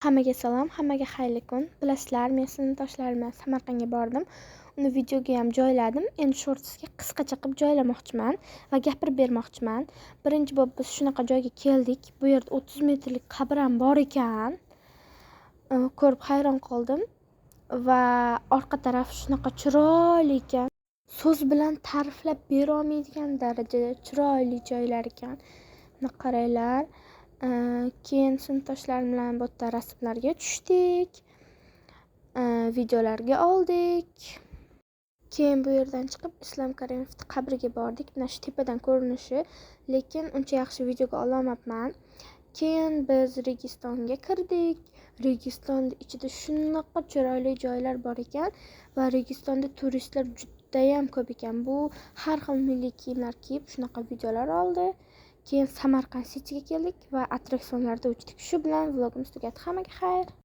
Hammaga salom, hammaga xayrli kun. Bilasizlar, men sinfdoshlarim bilan Samarqandga bordim. Uni videoga ham joyladim. Endi shortsga qisqacha qilib joylamoqchiman va gapirib bermoqchiman. Birinchi bo'lib biz shunaqa joyga keldik. Bu yerda 30 metrlik qabr ham bor ekan. Ko'rib hayron qoldim va orqa taraf shunaqa chiroyli ekan. So'z bilan ta'riflab bera olmaydigan darajada chiroyli joylar ekan. Buni qaranglar. Keyin sinfdoshlarim bilan bu yerda rasmlarga tushdik. Videolarga oldik. Keyin bu yerdan chiqib Islom Karimovning qabriga bordik. Mana shu tepadan ko'rinishi, lekin uncha yaxshi videoga ololmabman. Keyin biz Registonga kirdik. Registonning ichida shunaqa chiroyli joylar bor ekan va Registonda turistlar juda ham ko'p ekan. Bu har xil milliy kiyimlar kiyib shunaqa videolar oldi. Keyin Samarqand Cityga keldik va attraksionlarda uchdik. Shu bilan vlogimiz tugadi. Hammaga xayr.